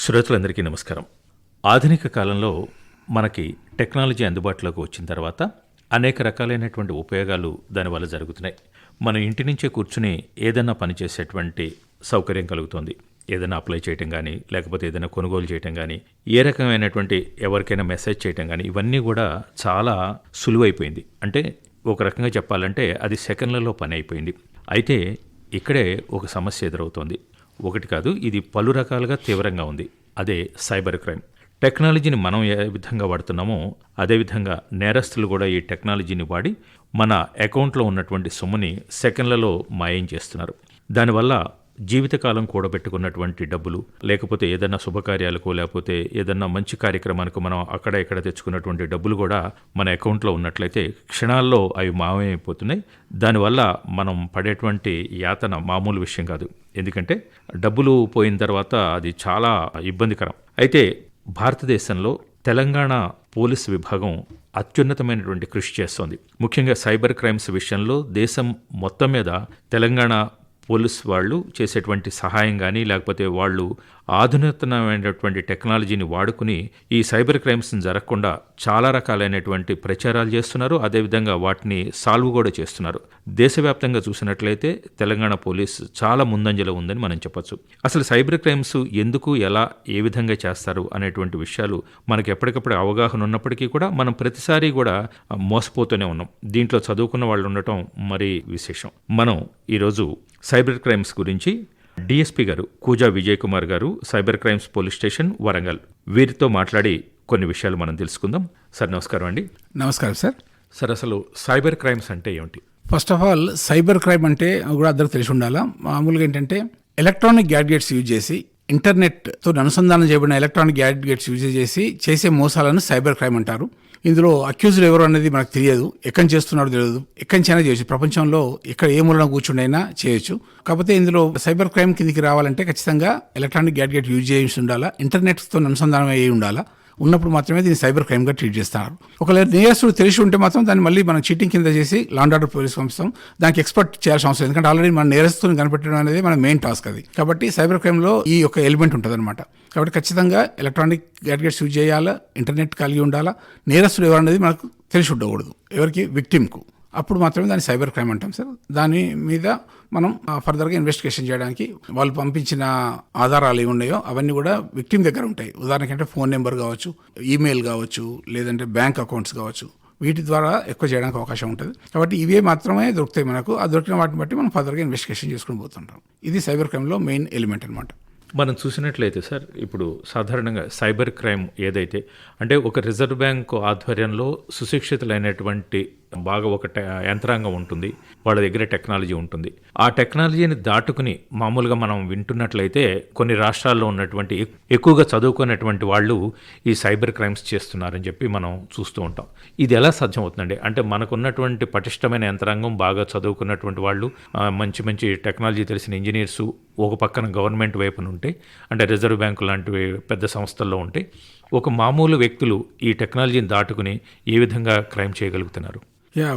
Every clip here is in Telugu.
శ్రోతలందరికీ నమస్కారం. ఆధునిక కాలంలో మనకి టెక్నాలజీ అందుబాటులోకి వచ్చిన తర్వాత అనేక రకాలైనటువంటి ఉపయోగాలు దానివల్ల జరుగుతున్నాయి. మన ఇంటి నుంచే కూర్చుని ఏదైనా పని చేసేటువంటి సౌకర్యం కలుగుతుంది. ఏదైనా అప్లై చేయటం కానీ, లేకపోతే ఏదైనా కొనుగోలు చేయటం కానీ, ఏ రకమైనటువంటి ఎవరికైనా మెసేజ్ చేయటం కానీ, ఇవన్నీ కూడా చాలా సులువైపోయింది. అంటే ఒక రకంగా చెప్పాలంటే అది సెకండ్లలో పని అయిపోయింది. అయితే ఇక్కడే ఒక సమస్య ఎదురవుతోంది. ఒకటి కాదు, ఇది పలు రకాలుగా తీవ్రంగా ఉంది. అదే సైబర్ క్రైమ్. టెక్నాలజీని మనం ఏ విధంగా వాడుతున్నామో అదేవిధంగా నేరస్తులు కూడా ఈ టెక్నాలజీని వాడి మన అకౌంట్లో ఉన్నటువంటి సొమ్ముని సెకండ్లలో మాయం చేస్తున్నారు. దానివల్ల జీవితకాలం కూడబెట్టుకున్నటువంటి డబ్బులు, లేకపోతే ఏదైనా శుభకార్యాలకు, లేకపోతే ఏదన్నా మంచి కార్యక్రమానికి మనం అక్కడ ఇక్కడ తెచ్చుకున్నటువంటి డబ్బులు కూడా మన అకౌంట్లో ఉన్నట్లయితే క్షణాల్లో అవి మాయమైపోతున్నాయి. దానివల్ల మనం పడేటువంటి యాతన మామూలు విషయం కాదు. ఎందుకంటే డబ్బులు పోయిన తర్వాత అది చాలా ఇబ్బందికరం. అయితే భారతదేశంలో తెలంగాణ పోలీస్ విభాగం అత్యున్నతమైనటువంటి కృషి చేస్తోంది. ముఖ్యంగా సైబర్ క్రైమ్స్ విషయంలో దేశం మొత్తం మీద తెలంగాణ పోలీస్ వాళ్ళు చేసేటువంటి సహాయం కానీ, లేకపోతే వాళ్ళు ఆధునితనమైనటువంటి టెక్నాలజీని వాడుకుని ఈ సైబర్ క్రైమ్స్ని జరగకుండా చాలా రకాలైనటువంటి ప్రచారాలు చేస్తున్నారు. అదేవిధంగా వాటిని సాల్వ్ కూడా చేస్తున్నారు. దేశవ్యాప్తంగా చూసినట్లయితే తెలంగాణ పోలీస్ చాలా ముందంజలో ఉందని మనం చెప్పొచ్చు. అసలు సైబర్ క్రైమ్స్ ఎందుకు, ఎలా, ఏ విధంగా చేస్తారు అనేటువంటి విషయాలు మనకి ఎప్పటికప్పుడు అవగాహన ఉన్నప్పటికీ కూడా మనం ప్రతిసారి కూడా మోసపోతూనే ఉన్నాం. దీంట్లో చదువుకున్న వాళ్ళు ఉండటం మరీ విశేషం. మనం ఈరోజు సైబర్ క్రైమ్స్ గురించి డిఎస్పీ గారు కూజా విజయ్ కుమార్ గారు, cyber crimes police station, Warangal, వీరితో మాట్లాడి కొన్ని విషయాలు మనం తెలుసుకుందాం. సార్ నమస్కారం అండి. నమస్కారం సార్. సార్ అసలు సైబర్ క్రైమ్స్ అంటే ఏమిటి? First of all cyber crime అంటే కూడా అందరికి తెలిసి ఉండాలా. మామూలుగా ఏంటంటే ఎలక్ట్రానిక్ గ్యాడ్గెట్స్ యూజ్ చేసి, ఇంటర్నెట్తో అనుసంధానం చేయబడిన ఎలక్ట్రానిక్ గ్యాడ్గెట్స్ యూజ్ చేసి చేసే మోసాలను సైబర్ క్రైమ్ అంటారు. ఇందులో అక్యూజ్డ్ ఎవరు అనేది మనకు తెలియదు, ఎక్కడి చేస్తున్నారో తెలియదు, ఎక్కడి నుంచైనా చేయొచ్చు, ప్రపంచంలో ఎక్కడ ఏ మూలన కూర్చుండైనా చేయొచ్చు. కాకపోతే ఇందులో సైబర్ క్రైమ్ కిందికి రావాలంటే ఖచ్చితంగా ఎలక్ట్రానిక్ గ్యాడ్గెట్ యూజ్ చేసి ఉండాలా, ఇంటర్నెట్తో అనుసంధానం అయ్యి ఉండాలా. ఉన్నప్పుడు మాత్రమే దీన్ని సైబర్ క్రైమ్గా ట్రీట్ చేస్తారు. ఒకవేళ నేరస్తుడు తెలిసి ఉంటే మాత్రం దాన్ని మళ్ళీ మనం చీటింగ్ కింద చేసి లా అండ్ ఆర్డర్ పోలీస్ పంపిస్తాం. దానికి ఎక్స్పర్ట్ చేయాల్సిన అవసరం, ఎందుకంటే ఆల్రెడీ మన నేరస్తుని కనిపెట్టడం అనేది మన మెయిన్ టాస్క్ అది. కాబట్టి సైబర్ క్రైమ్లో ఈ యొక్క ఎలిమెంట్ ఉంటుంది అనమాట. కాబట్టి ఖచ్చితంగా ఎలక్ట్రానిక్ గ్యాడ్గెట్స్ యూజ్ చేయాలా, ఇంటర్నెట్ కలిగి ఉండాలా, నేరస్తుడు ఎవరు అనేది మనకు తెలిసి ఉండకూడదు, ఎవరికి, విక్టిమ్కు. అప్పుడు మాత్రమే దాన్ని సైబర్ క్రైమ్ అంటాం సార్. దాని మీద మనం ఫర్దర్గా ఇన్వెస్టిగేషన్ చేయడానికి వాళ్ళు పంపించిన ఆధారాలు ఏమి ఉన్నాయో అవన్నీ కూడా విక్టిమ్ దగ్గర ఉంటాయి. ఉదాహరణకి అంటే ఫోన్ నెంబర్ కావచ్చు, ఈమెయిల్ కావచ్చు, లేదంటే బ్యాంక్ అకౌంట్స్ కావచ్చు. వీటి ద్వారా ఎక్కువ చేయడానికి అవకాశం ఉంటుంది. కాబట్టి ఇవే మాత్రమే దొరుకుతాయి మనకు. ఆ దొరికిన వాటిని బట్టి మనం ఫర్దర్గా ఇన్వెస్టిగేషన్ చేసుకుని పోతుంటాం. ఇది సైబర్ క్రైమ్లో మెయిన్ ఎలిమెంట్ అనమాట. మనం చూసినట్లయితే సార్, ఇప్పుడు సాధారణంగా సైబర్ క్రైమ్ ఏదైతే అంటే ఒక రిజర్వ్ బ్యాంక్ ఆధ్వర్యంలో సుశిక్షితులైనటువంటి బాగా ఒక యంత్రాంగం ఉంటుంది, వాళ్ళ దగ్గర టెక్నాలజీ ఉంటుంది. ఆ టెక్నాలజీని దాటుకుని మామూలుగా మనం వింటున్నట్లయితే కొన్ని రాష్ట్రాల్లో ఉన్నటువంటి ఎక్కువగా చదువుకున్నటువంటి వాళ్ళు ఈ సైబర్ క్రైమ్స్ చేస్తున్నారని చెప్పి మనం చూస్తూ ఉంటాం. ఇది ఎలా సాధ్యం అవుతుందండి? అంటే మనకున్నటువంటి పటిష్టమైన యంత్రాంగం, బాగా చదువుకున్నటువంటి వాళ్ళు, మంచి మంచి టెక్నాలజీ తెలిసిన ఇంజనీర్సు ఒక పక్కన గవర్నమెంట్ వైపున ఉంటే, అంటే రిజర్వ్ బ్యాంకు లాంటివి పెద్ద సంస్థల్లో ఉంటే, ఒక మామూలు వ్యక్తులు ఈ టెక్నాలజీని దాటుకుని ఏ విధంగా క్రైమ్ చేయగలుగుతున్నారు?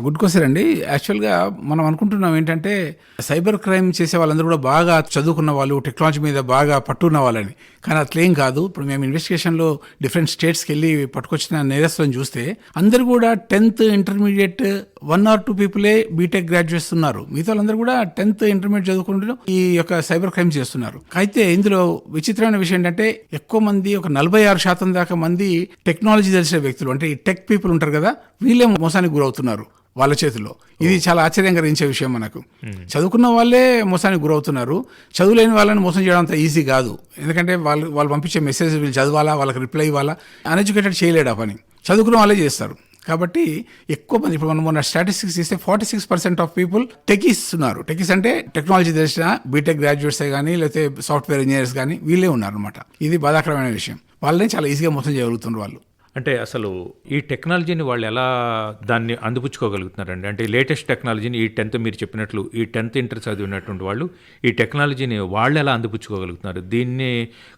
గుడ్ క్వశ్చన్ అండి. యాక్చువల్గా మనం అనుకుంటున్నాం ఏంటంటే సైబర్ క్రైమ్ చేసే వాళ్ళందరూ కూడా బాగా చదువుకున్న వాళ్ళు, టెక్నాలజీ మీద బాగా పట్టున్న వాళ్ళని. కానీ అట్లేం కాదు. ఇప్పుడు మేము ఇన్వెస్టిగేషన్లో డిఫరెంట్ స్టేట్స్కి వెళ్ళి పట్టుకొచ్చిన నేరస్తులను చూస్తే అందరూ కూడా 10th ఇంటర్మీడియట్ 1 or 2 పీపులే బీటెక్ గ్రాడ్యుయేట్స్ ఉన్నారు. మిగతా వాళ్ళందరూ కూడా 10th ఇంటర్మీడియట్ చదువుకుంటూ ఈ యొక్క సైబర్ క్రైమ్ చేస్తున్నారు. అయితే ఇందులో విచిత్రమైన విషయం ఏంటంటే ఎక్కువ మంది, ఒక 46% దాకా మంది టెక్నాలజీ తెలిసిన వ్యక్తులు, అంటే ఈ టెక్ పీపుల్ ఉంటారు కదా, వీళ్ళే మోసానికి గురవుతున్నారు వాళ్ళ చేతిలో. ఇది చాలా ఆశ్చర్యం కలిగించే విషయం మనకు. చదువుకున్న వాళ్ళే మోసానికి గురవుతున్నారు. చదువులేని వాళ్ళని మోసం చేయడం అంత ఈజీ కాదు. ఎందుకంటే వాళ్ళు పంపించే మెసేజ్ వీళ్ళు చదవాలా, వాళ్ళకి రిప్లై ఇవ్వాలా. అన్ఎడ్యుకేటెడ్ చేయలేడు ఆ పని, చదువుకున్న వాళ్ళే చేస్తారు. కాబట్టి ఎక్కువ మంది, ఇప్పుడు మనం మొన్న స్టాటిస్టిక్స్ ఇస్తే 46% ఆఫ్ పీపుల్ టెకీస్ ఉన్నారు. టెకీస్ అంటే టెక్నాలజీ తెలిసిన బీటెక్ గ్రాడ్యుయేట్సే కానీ, లేకపోతే సాఫ్ట్వేర్ ఇంజనీర్స్ కానీ, వీళ్ళే ఉన్నారు అనమాట. ఇది బాధాకరమైన విషయం. వాళ్ళని చాలా ఈజీగా మోసం చేయగలుగుతున్నారు వాళ్ళు. అంటే అసలు ఈ టెక్నాలజీని వాళ్ళు ఎలా దాన్ని అందిపుచ్చుకోగలుగుతున్నారండి? అంటే లేటెస్ట్ టెక్నాలజీని ఈ 10th మీరు చెప్పినట్లు ఈ 10th ఇంటర్ చదివినటువంటి వాళ్ళు ఈ టెక్నాలజీని వాళ్ళు ఎలా అందిపుచ్చుకోగలుగుతున్నారు? దీన్ని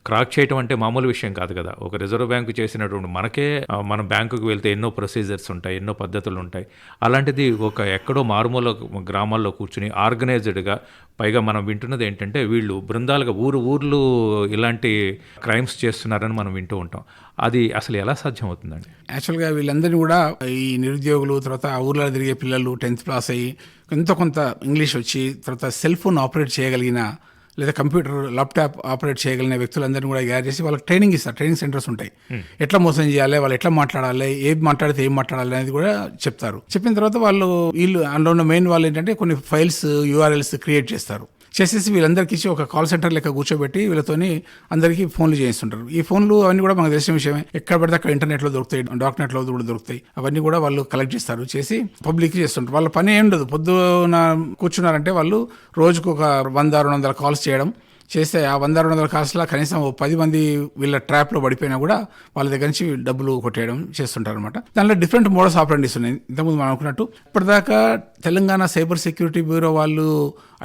క్రాక్ చేయడం అంటే మామూలు విషయం కాదు కదా. ఒక రిజర్వ్ బ్యాంకు చేసినటువంటి మనకే మనం బ్యాంకుకు వెళ్తే ఎన్నో ప్రొసీజర్స్ ఉంటాయి, ఎన్నో పద్ధతులు ఉంటాయి. అలాంటిది ఒక ఎక్కడో మారుమూల గ్రామాల్లో కూర్చుని ఆర్గనైజ్డ్గా, పైగా మనం వింటున్నది ఏంటంటే వీళ్ళు బృందాలుగా ఊర్లు ఇలాంటి క్రైమ్స్ చేస్తున్నారని మనం వింటూ ఉంటాం. అది అసలు ఎలా సాధ్యం అవుతుందండి? యాక్చువల్గా వీళ్ళందరినీ కూడా ఈ నిరుద్యోగులు, తర్వాత ఆ ఊర్లో తిరిగే పిల్లలు 10th పాస్ అయ్యి కొంత ఇంగ్లీష్ వచ్చి, తర్వాత సెల్ ఫోన్ ఆపరేట్ చేయగలిగిన లేదా కంప్యూటర్ ల్యాప్టాప్ ఆపరేట్ చేయగలిగిన వ్యక్తులందరినీ కూడా గ్యాదర్ చేసి వాళ్ళకి ట్రైనింగ్ ఇస్తారు. ట్రైనింగ్ సెంటర్స్ ఉంటాయి. ఎట్లా మోసం చేయాలి, వాళ్ళు ఎట్లా మాట్లాడాలి, ఏం మాట్లాడితే ఏం మాట్లాడాలి అనేది కూడా చెప్తారు. చెప్పిన తర్వాత వీళ్ళు అందులో ఉన్న మెయిన్ వాళ్ళు ఏంటంటే కొన్ని ఫైల్స్ URLs క్రియేట్ చేస్తారు. చేసేసి వీళ్ళందరికీ ఇచ్చి ఒక కాల్ సెంటర్ లెక్క కూర్చోబెట్టి వీళ్ళతోని అందరికీ ఫోన్లు చేయిస్తుంటారు. ఈ ఫోన్లు అవన్నీ కూడా మనకు తెలిసిన విషయమే. ఎక్కడ పడితే అక్కడ ఇంటర్నెట్లో దొరుకుతాయి, డార్క్ నెట్లో కూడా దొరుకుతాయి. అవన్నీ కూడా వాళ్ళు కలెక్ట్ చేస్తారు, చేసి పబ్లిక్ చేస్తుంటారు. వాళ్ళ పని ఏం ఉండదు. పొద్దున కూర్చున్నారంటే వాళ్ళు రోజుకు ఒక 100-200 కాల్స్ చేస్తే ఆ 100-200 కాల్స్లో కనీసం 10 మంది వీళ్ళ ట్రాప్లో పడిపోయినా కూడా వాళ్ళ దగ్గర నుంచి డబ్బులు కొట్టేయడం చేస్తుంటారు అనమాట. దాంట్లో డిఫరెంట్ మోడల్స్ ఆపరేటివ్స్ ఉన్నాయి. ఇంతకుముందు మనం అనుకున్నట్టు ఇప్పటిదాకా తెలంగాణ సైబర్ సెక్యూరిటీ బ్యూరో వాళ్ళు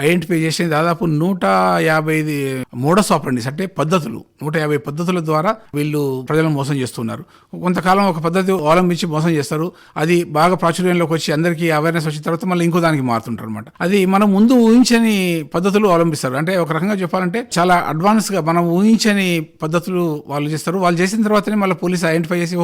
ఐడెంటిఫై చేసిన దాదాపు 150 మోడల్స్ ఆపరేటివ్స్, అంటే 150 పద్ధతుల ద్వారా వీళ్ళు ప్రజలను మోసం చేస్తున్నారు. కొంతకాలం ఒక పద్ధతి అవలంబించి మోసం చేస్తారు. అది బాగా ప్రాచుర్యంలోకి వచ్చి అందరికీ అవేర్నెస్ వచ్చిన తర్వాత మళ్ళీ ఇంకో దానికి మారుతుంటారు అనమాట. అది మనం ముందు ఊహించని పద్ధతులు అవలంబిస్తారు. అంటే ఒక రకంగా చెప్పాలంటే చాలా అడ్వాన్స్ గా మనం ఊహించని పద్ధతులు వాళ్ళు చేస్తారు. వాళ్ళు చేసిన తర్వాతనే మళ్ళీ పోలీసు ఐడెంటిఫై చేసి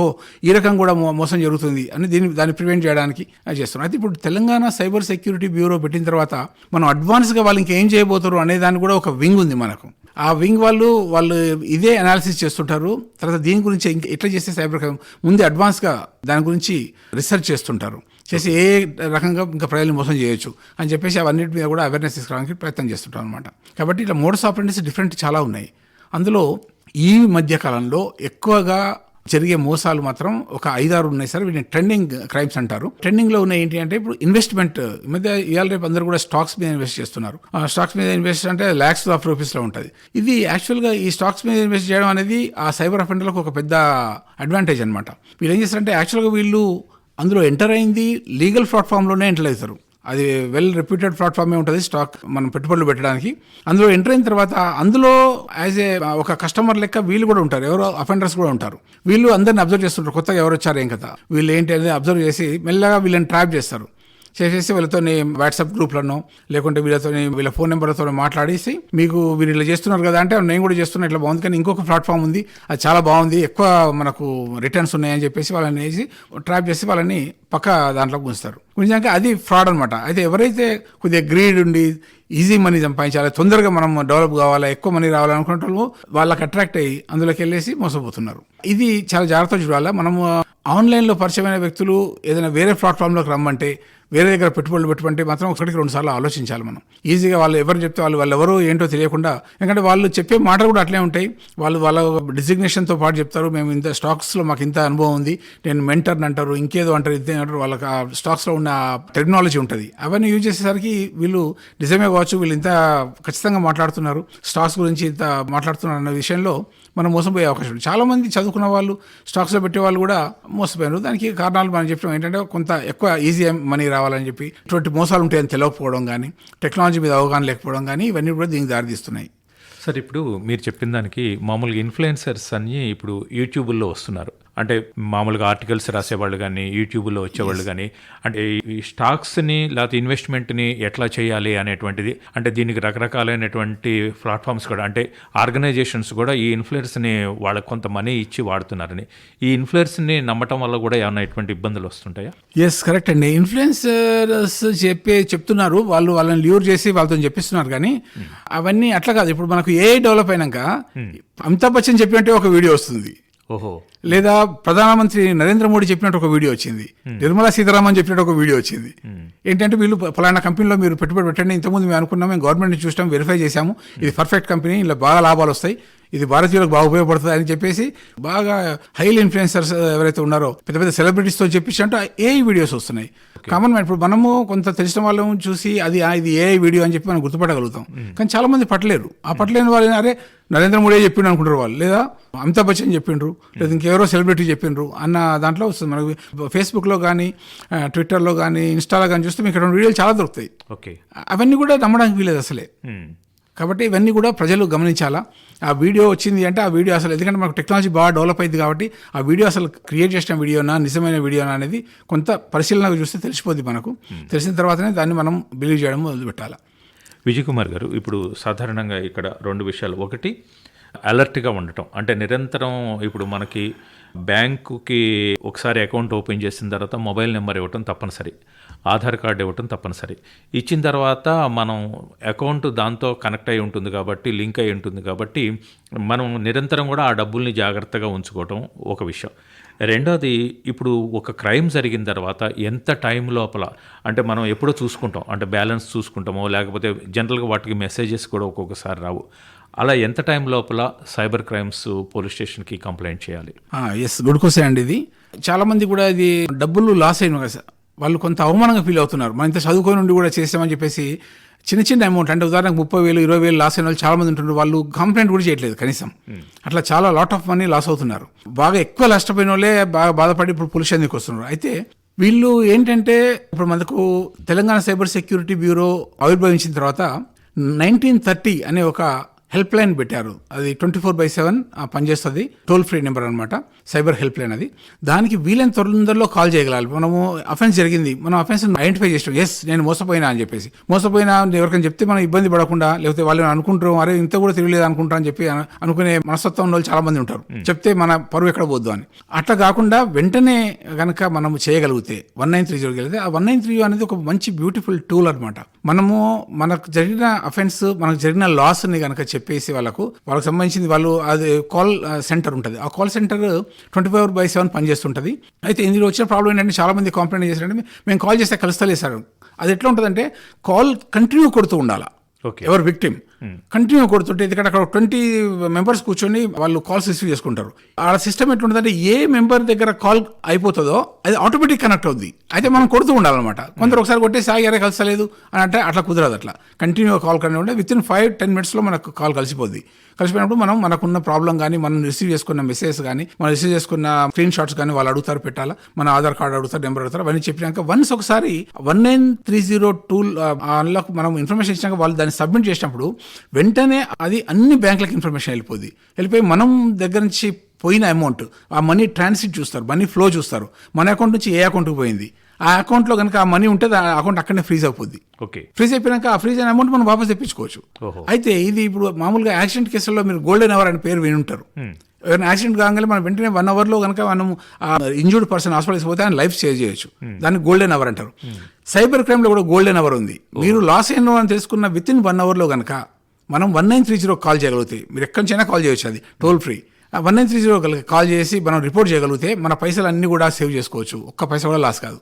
ఈ రకం కూడా మోసం జరుగుతుంది అని దాన్ని ప్రివెంట్ చేయడానికి చేస్తున్నారు. అయితే ఇప్పుడు తెలంగాణ సైబర్ సెక్యూరిటీ బ్యూరో పెట్టిన తర్వాత మనం అడ్వాన్స్గా వాళ్ళు ఇంకేం చేయబోతారు అనే దాని కూడా ఒక వింగ్ ఉంది మనకు. ఆ వింగ్ వాళ్ళు ఇదే అనాలిసిస్ చేస్తుంటారు. తర్వాత దీని గురించి ఇంకా ఎట్లా చేస్తే సైబర్ క్రైమ్ ముందే అడ్వాన్స్గా దాని గురించి రీసెర్చ్ చేస్తుంటారు. చేసి ఏ రకంగా ఇంకా ప్రజల్ని మోసం చేయొచ్చు అని చెప్పేసి అవన్నిటి మీద కూడా అవేర్నెస్ తీసుకురావడానికి ప్రయత్నం చేస్తుంటారు అనమాట. కాబట్టి ఇట్లా మోడస్ ఆపరేటర్స్ డిఫరెంట్ చాలా ఉన్నాయి. అందులో ఈ మధ్యకాలంలో ఎక్కువగా జరిగే మోసాలు మాత్రం ఒక 5-6 ఉన్నాయి సార్. వీటిని ట్రెండింగ్ క్రైమ్స్ అంటారు. ట్రెండింగ్ లో ఉన్నాయి ఏంటి అంటే ఇప్పుడు ఇన్వెస్ట్మెంట్ ఈ మధ్య ఇవాళ రేపు అందరూ కూడా స్టాక్స్ మీద ఇన్వెస్ట్ చేస్తున్నారు. స్టాక్స్ మీద ఇన్వెస్ట్ అంటే lakhs of rupees లో ఉంటుంది. ఇది యాక్చువల్గా ఈ స్టాక్స్ మీద ఇన్వెస్ట్ చేయడం అనేది ఆ సైబర్ అఫెండర్లకు ఒక పెద్ద అడ్వాంటేజ్ అనమాట. వీళ్ళు ఏం చేస్తారంటే యాక్చువల్గా వీళ్ళు అందులో ఎంటర్ అయింది లీగల్ ప్లాట్ఫామ్లోనే ఎంటర్ అవుతారు. అది వెల్ రెప్యూటెడ్ ప్లాట్ఫామే ఉంటుంది స్టాక్ మనం పెట్టుబడులు పెట్టడానికి. అందులో ఎంటర్ అయిన తర్వాత అందులో యాజ్ ఒక కస్టమర్ లెక్క వీళ్ళు కూడా ఉంటారు, ఎవరో అఫెండర్స్ కూడా ఉంటారు. వీళ్ళు అందరిని అబ్జర్వ్ చేస్తుంటారు, కొత్తగా ఎవరు వచ్చారు ఏం కదా, వీళ్ళు ఏంటి అనేది అబ్జర్వ్ చేసి మెల్లగా వీళ్ళని ట్రాప్ చేస్తారు. చేసేసి వీళ్ళతో వాట్సాప్ గ్రూప్లను లేకుంటే వీళ్ళ ఫోన్ నెంబర్లతో మాట్లాడేసి మీకు వీళ్ళు ఇలా చేస్తున్నారు కదా అంటే నేను కూడా చేస్తున్నా, ఇట్లా బాగుంది కానీ ఇంకొక ప్లాట్ఫామ్ ఉంది అది చాలా బాగుంది, ఎక్కువ మనకు రిటర్న్స్ ఉన్నాయని చెప్పేసి వాళ్ళని వేసి ట్రాప్ చేసి వాళ్ళని పక్క దాంట్లో గుంచుతారు. గుంచాక అది ఫ్రాడ్ అనమాట. అయితే ఎవరైతే కొద్దిగా గ్రీడ్ ఉండి ఈజీ మనీ సంపాదించాలి, తొందరగా మనం డెవలప్ కావాలా, ఎక్కువ మనీ రావాలనుకునే వాళ్ళకి అట్రాక్ట్ అయ్యి అందులోకి వెళ్ళేసి మోసపోతున్నారు. ఇది చాలా జాగ్రత్తగా చూడాలి. మనము ఆన్లైన్లో పరిచయమైన వ్యక్తులు ఏదైనా వేరే ప్లాట్ఫామ్లోకి రమ్మంటే, వేరే దగ్గర పెట్టుబడులు పెట్టుకుంటే మాత్రం 1-2 సార్లు ఆలోచించాలి మనం. ఈజీగా వాళ్ళు ఎవరు చెప్తే వాళ్ళు ఎవరో ఏంటో తెలియకుండా, ఎందుకంటే వాళ్ళు చెప్పే మాటలు కూడా అట్లే ఉంటాయి. వాళ్ళ డిజిగ్నేషన్తో పాటు చెప్తారు, మేము ఇంత స్టాక్స్లో మాకు ఇంత అనుభవం ఉంది, నేను మెంటర్ని అంటారు, ఇంకేదో అంటారు, ఇంతే అంటారు. వాళ్ళకి ఆ స్టాక్స్లో ఉన్న టెక్నాలజీ ఉంటుంది. అవన్నీ యూజ్ చేసేసరికి వీళ్ళు నిజమే కావచ్చు, వీళ్ళు ఇంత ఖచ్చితంగా మాట్లాడుతున్నారు, స్టాక్స్ గురించి ఇంత మాట్లాడుతున్నారు అన్న విషయంలో మనం మోసపోయే అవకాశం ఉంది. చాలా మంది చదువుకున్న వాళ్ళు స్టాక్స్లో పెట్టే వాళ్ళు కూడా మోసపోయారు. దానికి కారణాలు మనం చెప్పడం ఏంటంటే కొంత ఎక్కువ ఈజీ మనీ రావాలని చెప్పి ఇటువంటి మోసాలు ఉంటాయని తెలియకపోవడం కానీ, టెక్నాలజీ మీద అవగాహన లేకపోవడం కానీ, ఇవన్నీ కూడా దీనికి దారితీస్తున్నాయి. సార్, ఇప్పుడు మీరు చెప్పిన దానికి మామూలుగా ఇన్ఫ్లుయెన్సర్స్ అని ఇప్పుడు యూట్యూబ్లో వస్తున్నారు. అంటే మామూలుగా ఆర్టికల్స్ రాసేవాళ్ళు కానీ, యూట్యూబ్లో వచ్చేవాళ్ళు కానీ, అంటే ఈ స్టాక్స్ని లేకపోతే ఇన్వెస్ట్మెంట్ని ఎట్లా చేయాలి అనేటువంటిది, అంటే దీనికి రకరకాలైనటువంటి ప్లాట్ఫామ్స్ కూడా, అంటే ఆర్గనైజేషన్స్ కూడా ఈ ఇన్ఫ్లుయెన్స్ని వాళ్ళకి కొంత మనీ ఇచ్చి వాడుతున్నారని, ఈ ఇన్ఫ్లుయెన్స్ని నమ్మటం వల్ల కూడా ఏమైనా ఎటువంటి ఇబ్బందులు వస్తుంటాయా? ఎస్, కరెక్ట్ అండి. ఇన్ఫ్లుయెన్సర్స్ చెప్తున్నారు, వాళ్ళని ల్యూర్ చేసి వాళ్ళతో చెప్పిస్తున్నారు కానీ అవన్నీ అట్లా కాదు. ఇప్పుడు మనకు ఏ డెవలప్ అయినాక అమితాబ్ బచ్చన్ చెప్పినట్టే ఒక వీడియో వస్తుంది, ఓహో, లేదా ప్రధానమంత్రి నరేంద్ర మోడీ చెప్పినట్టు ఒక వీడియో వచ్చింది, నిర్మలా సీతారామన్ చెప్పినట్టు ఒక వీడియో వచ్చింది. ఏంటంటే వీళ్ళు ఫలానా కంపెనీలో మీరు పెట్టుబడి పెట్టండి, ఇంతకుముందు మేము అనుకున్నాం, మేము గవర్నమెంట్ని చూసాం, వెరిఫై చేశాము, ఇది పర్ఫెక్ట్ కంపెనీ, ఇలా బాగా లాభాలు వస్తాయి, ఇది భారతీయులకు బాగా ఉపయోగపడుతుంది అని చెప్పేసి బాగా హైలీ ఇన్ఫ్లుయెన్సర్స్ ఎవరైతే ఉన్నారో పెద్ద పెద్ద సెలబ్రిటీస్తో చెప్పేసి అంటే ఏ వీడియోస్ వస్తున్నాయి. Common man. ఇప్పుడు మనము కొంత తెలిసిన వాళ్ళం చూసి ఇది ఏ వీడియో అని చెప్పి మనం గుర్తుపట్టగలుగుతాం, కానీ చాలా మంది పట్టలేరు. ఆ పట్టలేని వాళ్ళు అరే నరేంద్ర మోడీ చెప్పిండు అనుకుంటారు వాళ్ళు, లేదా అమితాబ్ బచ్చన్ చెప్పిండ్రు, లేదా ఇంకెవరో సెలబ్రిటీ చెప్పిండ్రు అన్న దాంట్లో వస్తుంది. మనకు ఫేస్బుక్లో కానీ, ట్విట్టర్లో కానీ, ఇన్స్టాలో కానీ చూస్తే మీకు ఇటువంటి వీడియోలు చాలా దొరుకుతాయి. అవన్నీ కూడా నమ్మడానికి వీలేదు అసలే. కాబట్టి ఇవన్నీ కూడా ప్రజలు గమనించాలా. ఆ వీడియో వచ్చింది అంటే ఆ వీడియో అసలు, ఎందుకంటే మనకు టెక్నాలజీ బాగా డెవలప్ అయింది కాబట్టి ఆ వీడియో అసలు క్రియేట్ చేసిన వీడియోనా నిజమైన వీడియోనా అనేది కొంత పరిశీలనగా చూస్తే తెలిసిపోద్ది మనకు. తెలిసిన తర్వాతనే దాన్ని మనం బిలీవ్ చేయడం మొదలుపెట్టాలి. విజయ్ కుమార్ గారు, ఇప్పుడు సాధారణంగా ఇక్కడ 2 విషయాలు. ఒకటి, అలర్ట్గా ఉండటం. అంటే నిరంతరం ఇప్పుడు మనకి బ్యాంకుకి ఒకసారి అకౌంట్ ఓపెన్ చేసిన తర్వాత మొబైల్ నెంబర్ ఇవ్వటం తప్పనిసరి, ఆధార్ కార్డు ఇవ్వటం తప్పనిసరి. ఇచ్చిన తర్వాత మనం అకౌంట్ దాంతో కనెక్ట్ అయి ఉంటుంది కాబట్టి, లింక్ అయి ఉంటుంది కాబట్టి మనం నిరంతరం కూడా ఆ డబ్బుల్ని జాగ్రత్తగా ఉంచుకోవటం ఒక విషయం. రెండోది, ఇప్పుడు ఒక క్రైమ్ జరిగిన తర్వాత ఎంత టైం లోపల, అంటే మనం ఎప్పుడో చూసుకుంటాం, అంటే బ్యాలెన్స్ చూసుకుంటామో, లేకపోతే జనరల్గా వాటికి మెసేజెస్ కూడా ఒక్కొక్కసారి రావు. అలా ఎంత టైం లోపల సైబర్ క్రైమ్స్ పోలీస్ స్టేషన్కి కంప్లైంట్ చేయాలి? ఎస్, గుడ్ క్వశ్చన్ అండి. ఇది చాలా మంది కూడా ఇది డబ్బులు లాస్ అయిన కదా, వాళ్ళు కొంత అవమానంగా ఫీల్ అవుతున్నారు. మనం ఇంత చదువుకొని నుండి కూడా చేసామని చెప్పేసి చిన్న చిన్న అమౌంట్, అంటే ఉదాహరణకు 30,000, 20,000 లాస్ అయిన వాళ్ళు చాలా మంది ఉంటున్నారు. వాళ్ళు కంప్లైంట్ కూడా చేయట్లేదు కనీసం. అట్లా చాలా లాట్ ఆఫ్ మనీ లాస్ అవుతున్నారు. బాగా ఎక్కువ నష్టపోయిన వాళ్ళే బాగా బాధపడి ఇప్పుడు పోలీస్ స్టేషన్కి వస్తున్నారు. అయితే వీళ్ళు ఏంటంటే, ఇప్పుడు మనకు తెలంగాణ సైబర్ సెక్యూరిటీ బ్యూరో ఆవిర్భవించిన తర్వాత 1930 అనే ఒక హెల్ప్ లైన్ పెట్టారు. అది 24/7 పనిచేస్తుంది. టోల్ ఫ్రీ నెంబర్ అనమాట, సైబర్ హెల్ప్ లైన్. అది దానికి వీలైన తొందరలో కాల్ చేయగలాలి. మనము అఫెన్స్ జరిగింది, మనం అఫెన్స్ ఐడెంటిఫై చేసాం, ఎస్ నేను మోసపోయినా అని చెప్పేసి. మోసపోయినా ఎవరికైనా చెప్తే మనం ఇబ్బంది పడకుండా, లేకపోతే వాళ్ళు అనుకుంటారు అరే ఇంత కూడా తెలియలేదు అనుకుంటారు అని చెప్పి అనుకునే మనస్తత్వం వాళ్ళు చాలా మంది ఉంటారు. చెప్తే మన పరువు ఎక్కడ పోద్దు అని. అట్లా కాకుండా వెంటనే కనుక మనం చేయగలిగితే 1930 వెళ్తే, ఆ 1930 అనేది ఒక మంచి బ్యూటిఫుల్ టూల్ అనమాట. మనము మనకు జరిగిన అఫెన్స్, మనకు జరిగిన లాస్ని కనుక చెప్పేసి వాళ్ళకు సంబంధించింది, వాళ్ళు అది కాల్ సెంటర్ ఉంటుంది. ఆ కాల్ సెంటర్ 24/7 పనిచేస్తుంటుంది. అయితే ఇందులో వచ్చిన ప్రాబ్లం ఏంటంటే, చాలా మంది కంప్లైంట్ చేశారంటే మేము కాల్ చేస్తే కలుస్తలేదు సార్. అది ఎట్లా ఉంటుందంటే, కాల్ కంటిన్యూ కొడుతూ ఉండాలా. ఎవరు విక్టిమ్ కంటిన్యూ కొడుతుంటే, ఎందుకంటే అక్కడ 20 మెంబర్స్ కూర్చొని వాళ్ళు కాల్స్ రిసీవ్ చేసుకుంటారు. ఆ సిస్టమ్ ఎట్లుంటుందంటే, ఏ మెంబర్ దగ్గర కాల్ అయిపోతుందో అది ఆటోమేటిక్ కనెక్ట్ అవుద్ది. అయితే మనం కొడుతూ ఉండాలన్నమాట. కొందరు ఒకసారి కొట్టేసి ఆగారే కలసలేదు అని అంటే అట్లా కుదరదు. అట్లా కంటిన్యూ కాల్ కానీ ఉంటే విత్ ఇన్ 5-10 minutesలో మనకు కాల్ కలిసిపోద్ది. కలిసిపోయినప్పుడు మనం మనకున్న ప్రాబ్లం కానీ, మనం రిసీవ్ చేసుకున్న మెసేజ్ కానీ, మనం రిసీవ్ చేసుకున్న స్క్రీన్ షాట్స్ కానీ వాళ్ళు అడుగుతారు, పెట్టాలా, మన ఆధార్ కార్డు అడుగుతారు, నెంబర్ అడుగుతారు. అవన్నీ చెప్పినాక వన్స్ ఒకసారి 1930 టూల్ అందులోకి మనం ఇన్ఫర్మేషన్ ఇచ్చినాక వాళ్ళు దాన్ని సబ్మిట్ చేసినప్పుడు వెంటనే అది అన్ని బ్యాంకులకు ఇన్ఫర్మేషన్ వెళ్ళిపోయి మనం దగ్గర నుంచి పోయిన అమౌంట్, ఆ మనీ ట్రాన్సిట్ చూస్తారు, మనీ ఫ్లో చూస్తారు, మన అకౌంట్ నుంచి ఏ అకౌంట్కి పోయింది. ఆ అకౌంట్లో కనుక ఆ మనీ ఉంటే ఆ అకౌంట్ అక్కడనే ఫ్రీజ్ అయిపోద్ది. ఫ్రీజ్ అయిపోయినాక ఆ ఫ్రీజ్ అయిన అమౌంట్ మనం వాపస్ తెప్పించుకోవచ్చు. అయితే ఇది ఇప్పుడు మామూలుగా యాక్సిడెంట్ కేసుల్లో మీరు గోల్డెన్ అవర్ అనే పేరు వినుంటారు. ఎవరైనా యాక్సిడెంట్ కాగానే మనం వెంటనే 1 hourలో కనుక మనం ఇంజూర్డ్ పర్సన్ హాస్పిటల్కి పోతే ఆయన లైఫ్ సేవ్ చేయొచ్చు. దాన్ని గోల్డెన్ అవర్ అంటారు. సైబర్ క్రైమ్లో కూడా గోల్డెన్ అవర్ ఉంది. మీరు లాస్ అయిన అని తెలుసుకున్న విత్ ఇన్ 1 hourలో కనుక మనం 1930 కాల్ చేయగలిగితే, మీరు ఎక్కడి నుంచైనా కాల్ చేయొచ్చు, అది టోల్ ఫ్రీ. 1930 కాల్ చేసి మనం రిపోర్ట్ చేయగలిగితే మన పైసలు అన్ని కూడా సేవ్ చేసుకోవచ్చు. ఒక్క పైసా కూడా లాస్ కాదు.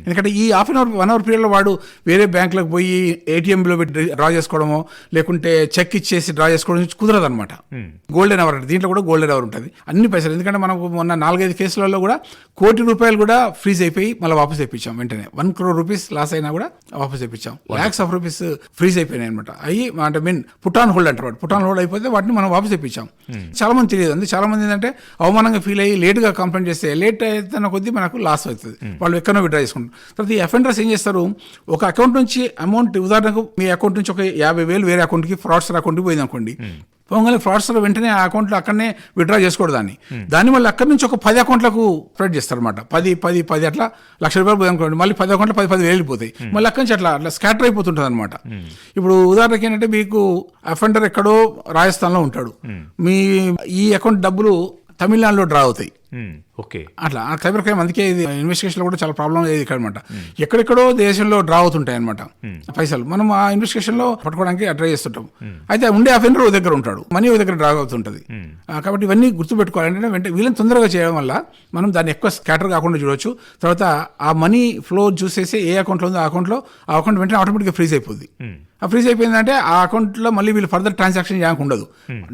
ఎందుకంటే ఈ 1 hour పీరియడ్లో వాడు వేరే బ్యాంకులకు పోయి ఏటీఎంలో పెట్టి డ్రా చేసుకోవడమో, లేకుంటే చెక్ ఇచ్చేసి డ్రా చేసుకోవడం కుదరదు అనమాట. గోల్డెన్ అవర్ అంటే దీంట్లో కూడా గోల్డెన్ అవర్ ఉంటుంది, అన్ని పైసలు. ఎందుకంటే మనం మొన్న 4-5 కేసులలో కూడా ₹1,00,00,000 కూడా ఫ్రీజ్ అయిపోయి మళ్ళీ వాపస్ తెప్పించాం. వెంటనే ₹1 crore లాస్ అయినా కూడా వాపస్ తెప్పించాం. lakhs of rupees ఫ్రీజ్ అయిపోయినాయి అనమాట. అవి అంటే పుట్ ఆన్ హోల్డ్ అంటారు. పుట్ ఆన్ హోల్డ్ అయిపోతే వాటిని మనం వాపస్ తెప్పించాం. చాలా మంది తెలియదు. అందుకే చాలా మంది ఏంటంటే అవమానంగా ఫీల్ అయ్యి లేట్గా కంప్లైంట్ చేస్తే, లేట్ అయిన కొద్దీ మనకు లాస్ అవుతుంది. వాళ్ళు ఎక్కడో విత్డ్రా చేసుకుంటారు. తర్వాత ఈ అఫెండర్స్ ఏం చేస్తారు, ఒక అకౌంట్ నుంచి అమౌంట్, ఉదాహరణకు మీ అకౌంట్ నుంచి ఒక 50,000 వేరే అకౌంట్కి, ఫ్రాడ్స్టర్ అకౌంట్కి పోయింది అనుకోండి. పోగానే ఫ్రాడ్స్టర్ వెంటనే ఆ అకౌంట్లో అక్కడనే విత్డ్రా చేసుకోవడం దాన్ని మళ్ళీ అక్కడి నుంచి ఒక 10 అకౌంట్లకు స్ప్రెడ్ చేస్తారు అనమాట. 10 అట్లా ₹1,00,000 పోయి అనుకోండి, మళ్ళీ 10 అకౌంట్లో 10,000 వెళ్ళిపోతాయి. మళ్ళీ అక్కడి నుంచి అట్లా స్కాటర్ అయిపోతుంటుంది అనమాట. ఇప్పుడు ఉదాహరణకి ఏంటంటే, మీకు అఫెండర్ ఎక్కడో రాజస్థాన్లో ఉంటాడు, మీ ఈ అకౌంట్ డబ్బులు తమిళనాడులో డ్రా అవుతాయి. అట్లా సైబర్ క్రైమ్, అందుకే ఇది ఇన్వెస్టిగేషన్లో కూడా చాలా ప్రాబ్లం అయ్యేది ఇక్కడ అనమాట. ఎక్కడెక్కడో దేశంలో డ్రా అవుతుంటాయి అనమాట పైసలు. మనం ఆ ఇన్వెస్టిగేషన్లో పట్టుకోవడానికి ట్రై చేస్తుంటాం. అయితే ఉండే అఫెండర్ దగ్గర ఉంటాడు, మనీ దగ్గర డ్రా అవుతుంటుంది. కాబట్టి ఇవన్నీ గుర్తుపెట్టుకోవాలి. అంటే వెంటనే వీళ్ళని తొందరగా చేయడం వల్ల మనం దాన్ని ఎక్కువ స్కాటర్ కాకుండా చూడవచ్చు. తర్వాత ఆ మనీ ఫ్లో చూసేసి ఏ అకౌంట్లో ఉందో ఆ అకౌంట్ వెంటనే ఆటోమేటిక్గా ఫ్రీజ్ అయిపోద్ది. ఆ ఫ్రీజ్ అయిపోయిందంటే ఆ అకౌంట్లో మళ్ళీ వీళ్ళు ఫర్దర్ ట్రాన్సాక్షన్ చేయడానికి ఉండదు,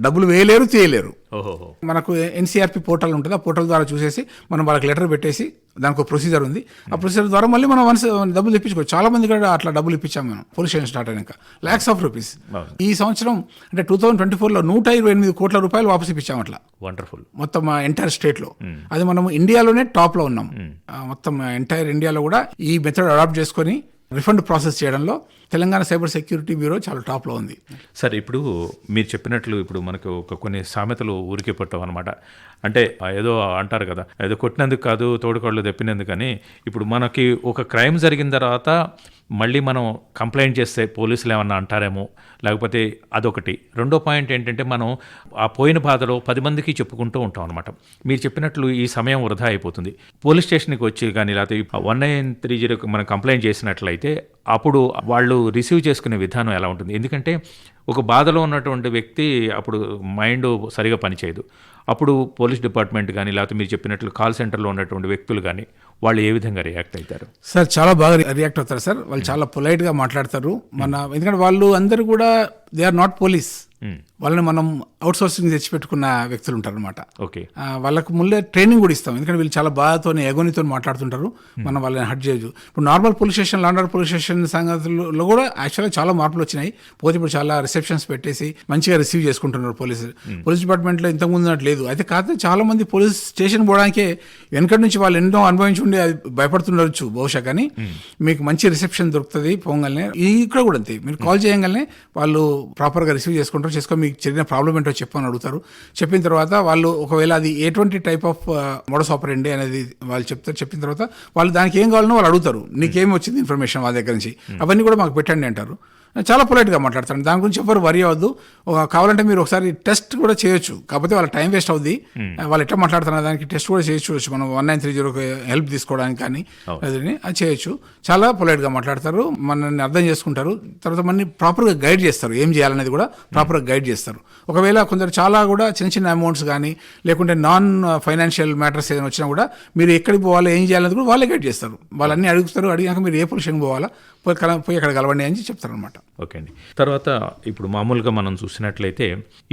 డబ్బులు వేయలేరు తీయలేరు. ఓహో. మనకు ఎన్సీఆర్పీ పోర్టల్ ఉంటుంది, ఆ పోర్టల్ ద్వారా చూసేసి మనం వాళ్ళకి లెటర్ పెట్టేసి దానికి ఒక ప్రొసీజర్ ఉంది, ఆ ప్రొసీజర్ ద్వారా మళ్ళీ మనం వన్స్ డబ్బులు ఇప్పించుకోవచ్చు. చాలా మంది కూడా అట్లా డబ్బులు ఇప్పించాం మనం పోలీస్ స్టేషన్ స్టార్ట్ అయినాక, లాక్స్ ఆఫ్ రూపీస్. ఈ సంవత్సరం అంటే 2024లో 128 కోట్ల రూపాయలు వాపసు ఇప్పించాం అట్లా. వండర్ఫుల్. మొత్తం ఎంటైర్ స్టేట్ లో అది మనం ఇండియాలోనే టాప్ లో ఉన్నాం. మొత్తం ఎంటైర్ ఇండియాలో కూడా ఈ మెథడ్ అడాప్ట్ చేసుకొని రిఫండ్ ప్రాసెస్ చేయడంలో తెలంగాణ సైబర్ సెక్యూరిటీ బ్యూరో చాలా టాప్లో ఉంది. సార్, ఇప్పుడు మీరు చెప్పినట్లు ఇప్పుడు మనకు కొన్ని సామెతలు ఊరికే పట్టవు అనమాట. అంటే ఏదో అంటారు కదా, ఏదో కొట్టినందుకు కాదు తోడుకోళ్ళు తెప్పినందుకు. కానీ ఇప్పుడు మనకి ఒక క్రైమ్ జరిగిన తర్వాత మళ్ళీ మనం కంప్లైంట్ చేస్తే పోలీసులు ఏమన్నా అంటారేమో, లేకపోతే అదొకటి. రెండో పాయింట్ ఏంటంటే మనం ఆ పోయిన బాధలో 10 మందికి చెప్పుకుంటూ ఉంటాం అనమాట. మీరు చెప్పినట్లు ఈ సమయం వృధా అయిపోతుంది. పోలీస్ స్టేషన్కి వచ్చి కానీ లేకపోతే 1930 మనం కంప్లైంట్ చేసినట్లయితే అప్పుడు వాళ్ళు రిసీవ్ చేసుకునే విధానం ఎలా ఉంటుంది? ఎందుకంటే ఒక బాధలో ఉన్నటువంటి వ్యక్తి అప్పుడు మైండ్ సరిగా పనిచేయదు. అప్పుడు పోలీస్ డిపార్ట్మెంట్ కానీ లేకపోతే మీరు చెప్పినట్లు కాల్ సెంటర్లో ఉన్నటువంటి వ్యక్తులు కానీ వాళ్ళు ఏ విధంగా రియాక్ట్ అవుతారు? సార్ చాలా బాగా రియాక్ట్ అవుతారు సార్. వాళ్ళు చాలా పొలైట్గా మాట్లాడతారు. ఎందుకంటే వాళ్ళు అందరూ కూడా దే ఆర్ నాట్ పోలీస్. వాళ్ళని మనం అవుట్ సోర్సింగ్ తెచ్చిపెట్టుకున్న వ్యక్తులు ఉంటారు అనమాట. ఓకే. వాళ్ళకు ముందే ట్రైనింగ్ కూడా ఇస్తాం. ఎందుకంటే వీళ్ళు చాలా బాధతో ఎగోనితో మాట్లాడుతుంటారు. మనం వాళ్ళని హట్ చేయొచ్చు. ఇప్పుడు నార్మల్ పోలీస్ స్టేషన్, లాండర్ పోలీస్ స్టేషన్ సంగతుల్లో కూడా యాక్చువల్గా చాలా మార్పులు వచ్చినాయి. పోతే ఇప్పుడు చాలా రిసెప్షన్స్ పెట్టేసి మంచిగా రిసీవ్ చేసుకుంటున్నారు పోలీసులు. పోలీస్ డిపార్ట్మెంట్లో ఇంతకుముందు ఉన్నట్టు లేదు. అయితే కాకపోతే చాలా మంది పోలీస్ స్టేషన్ పోవడానికే వెనకటి నుంచి వాళ్ళు ఎన్నో అనుభవించి ఉండి అది భయపడుతుండొచ్చు బహుశా. కానీ మీకు మంచి రిసెప్షన్ దొరుకుతుంది పోగానే. ఇక్కడ కూడా అంతే, మీరు కాల్ చేయగానే వాళ్ళు ప్రాపర్గా రిసీవ్ చేసుకుంటారు. చేసుకొని మీకు చిన్న ప్రాబ్లం ఏంటో చెప్పని అడుగుతారు. చెప్పిన తర్వాత వాళ్ళు ఒకవేళ అది ఎటువంటి టైప్ ఆఫ్ మోడస్ ఆపరెండి అనేది వాళ్ళు చెప్తారు. చెప్పిన తర్వాత వాళ్ళు దానికి ఏం కావాలనో వాళ్ళు అడుగుతారు. నీకేం వచ్చింది ఇన్ఫర్మేషన్ వాళ్ళ దగ్గర నుంచి, అవన్నీ కూడా మాకు పెట్టండి అంటారు. చాలా పొలైట్గా మాట్లాడతాను. దాని గురించి ఎవరు వరి అవ్వద్దు. కావాలంటే మీరు ఒకసారి టెస్ట్ కూడా చేయొచ్చు. కాకపోతే వాళ్ళ టైం వేస్ట్ అవుద్ది. వాళ్ళు ఎట్లా మాట్లాడుతున్నారు దానికి టెస్ట్ కూడా చేయొచ్చు. మనం 1930 హెల్ప్ తీసుకోవడానికి కానీ అది చేయొచ్చు. చాలా పొలైట్గా మాట్లాడతారు, మనల్ని అర్థం చేసుకుంటారు. తర్వాత మనని ప్రాపర్గా గైడ్ చేస్తారు. ఏం చేయాలనేది కూడా ప్రాపర్గా గైడ్ చేస్తారు. ఒకవేళ కొందరు చాలా కూడా చిన్న చిన్న అమౌంట్స్ కానీ లేకుంటే నాన్ ఫైనాన్షియల్ మ్యాటర్స్ ఏదైనా వచ్చినా కూడా మీరు ఎక్కడికి పోవాలో ఏం చేయాలనేది కూడా వాళ్ళే గైడ్ చేస్తారు. వాళ్ళన్నీ అడుగుతారు. అడిగాక మీరు ఏ పొజిషన్కి పోవాలా పోయి అక్కడ కలవండి అని చెప్తారు అనమాట. ఓకే అండి. తర్వాత ఇప్పుడు మామూలుగా మనం చూసినట్లయితే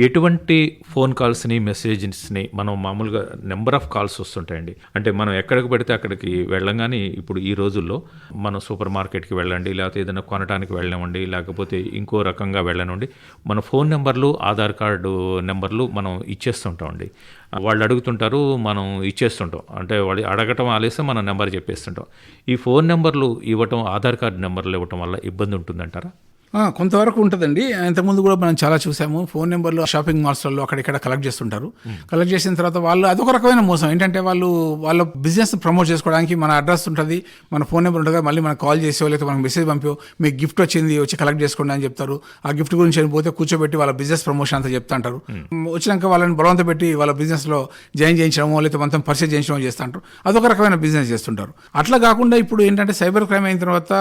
ఎటువంటి ఫోన్ కాల్స్ని మెసేజెస్ని మనం మామూలుగా నెంబర్ ఆఫ్ కాల్స్ వస్తుంటాయండి. అంటే మనం ఎక్కడికి పెడితే అక్కడికి వెళ్ళంగానే ఇప్పుడు ఈ రోజుల్లో మనం సూపర్ మార్కెట్కి వెళ్ళండి, లేకపోతే ఏదైనా కొనడానికి వెళ్ళనివ్వండి, లేకపోతే ఇంకో రకంగా వెళ్ళనివ్వండి, మన ఫోన్ నెంబర్లు ఆధార్ కార్డు నెంబర్లు మనం ఇచ్చేస్తుంటామండి. వాళ్ళు అడుగుతుంటారు, మనం ఇచ్చేస్తుంటాం. అంటే వాళ్ళు అడగటం ఆలస్యం మనం నెంబర్ చెప్పేస్తుంటాం. ఈ ఫోన్ నెంబర్లు ఇవ్వటం, ఆధార్ కార్డు నెంబర్లు ఇవ్వటం వల్ల ఇబ్బంది ఉంటుందంటారా? కొంతవరకు ఉంటుందండి. ఇంతకుముందు కూడా మనం చాలా చూసాము. ఫోన్ నెంబర్లు షాపింగ్ మాల్స్లలో అక్కడిక్కడ కలెక్ట్ చేస్తుంటారు. కలెక్ట్ చేసిన తర్వాత వాళ్ళు అదొక రకమైన మోసం. ఏంటంటే వాళ్ళ బిజినెస్ ప్రమోట్ చేసుకోవడానికి మన అడ్రస్ ఉంటుంది, మన ఫోన్ నెంబర్ ఉంటుంది, మళ్ళీ మనకు కాల్ చేసో లేకపోతే మనకు మెసేజ్ పంపో మీకు గిఫ్ట్ వచ్చింది వచ్చి కలెక్ట్ చేసుకోండి అని చెప్తారు. ఆ గిఫ్ట్ గురించి పోతే కూర్చోబెట్టి వాళ్ళ బిజినెస్ ప్రమోషన్ అంతా చెప్తాంటారు. వచ్చినాక వాళ్ళని బలవంత పెట్టి వాళ్ళ బిజినెస్లో జాయిన్ చేయించడమో లేకపోతే మొత్తం పర్చేజ్ చేయించడమో చేస్తుంటారు. అదొక రకమైన బిజినెస్ చేస్తుంటారు. అట్లా కాకుండా ఇప్పుడు ఏంటంటే సైబర్ క్రైమ్ అయిన తర్వాత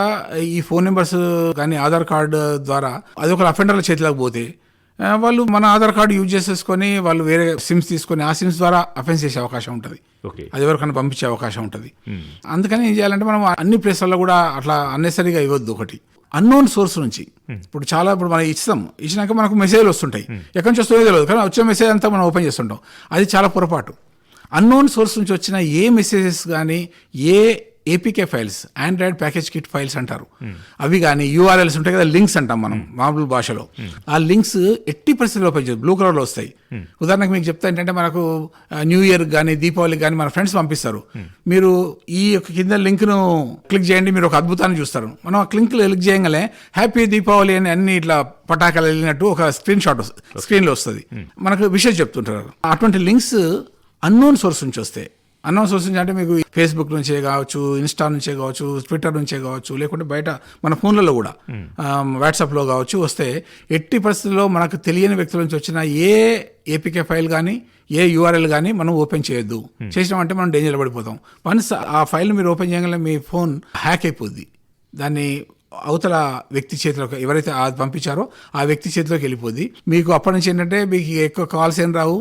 ఈ ఫోన్ నెంబర్స్ కానీ ఆధార్ కార్డు ద్వారా అది ఒక అఫెండర్ల చేతిలోకి పోతే వాళ్ళు మన ఆధార్ కార్డు యూజ్ చేసేసుకొని వాళ్ళు వేరే సిమ్స్ తీసుకొని ఆ సిమ్స్ ద్వారా అఫెన్స్ చేసే అవకాశం ఉంటుంది. అది ఎవరికైనా పంపించే అవకాశం ఉంటుంది. అందుకని ఏం చేయాలంటే మనం అన్ని ప్లేస్లలో కూడా అట్లా అన్నెసరీగా ఇవ్వద్దు. ఒకటి అన్నోన్ సోర్స్ నుంచి ఇప్పుడు మనం ఇచ్చినాక మనకు మెసేజ్లు వస్తుంటాయి. ఎక్కడి నుంచి వస్తుందో తెలియదు, కానీ వచ్చే మెసేజ్ అంతా మనం ఓపెన్ చేస్తుంటాం. అది చాలా పొరపాటు. అన్నోన్ సోర్స్ నుంచి వచ్చిన ఏ మెసేజెస్ కానీ ఏ APK files, android package kit files అంటారు, అవి కానీ యూఆర్ఎల్స్ ఉంటాయి కదా, లింక్స్ అంటాం మనం మామూలు భాషలో. ఆ లింక్స్ 80% ఓపెన్ చేసి బ్లూ కలర్లో వస్తాయి. ఉదాహరణకు మీకు చెప్తా ఏంటంటే మనకు న్యూ ఇయర్ కానీ దీపావళికి కానీ మన ఫ్రెండ్స్ పంపిస్తారు. మీరు ఈ యొక్క కింద లింక్ను క్లిక్ చేయండి, మీరు ఒక అద్భుతాన్ని చూస్తారు. మనం ఆ క్లిక్ చేయగానే హ్యాపీ దీపావళి అని అన్ని ఇట్లా పటాకాలు వెళ్ళినట్టు ఒక స్క్రీన్లో వస్తుంది. మనకు విషయం చెప్తుంటారు. అటువంటి లింక్స్ అన్నోన్ సోర్స్ నుంచి వస్తాయి. అన్నోన్ సోర్స్ నుంచి అంటే మీకు ఫేస్బుక్ నుంచే కావచ్చు, ఇన్స్టా నుంచే కావచ్చు, ట్విట్టర్ నుంచే కావచ్చు, లేకుంటే బయట మన ఫోన్లలో కూడా వాట్సాప్లో కావచ్చు వస్తే 80% మనకు తెలియని వ్యక్తుల నుంచి వచ్చిన ఏ ఏపీకే ఫైల్ కానీ ఏ యూఆర్ఎల్ కానీ మనం ఓపెన్ చేయొద్దు. చేసినామంటే మనం డేంజర్ పడిపోతాం. వన్స్ ఆ ఫైల్ మీరు ఓపెన్ చేయగల మీ ఫోన్ హ్యాక్ అయిపోద్ది. దాన్ని అవతల వ్యక్తి చేతిలోకి ఎవరైతే పంపించారో ఆ వ్యక్తి చేతిలోకి వెళ్ళిపోద్ది. మీకు అప్పటి నుంచి ఏంటంటే మీకు ఎక్కువ కాల్స్ ఏం రావు,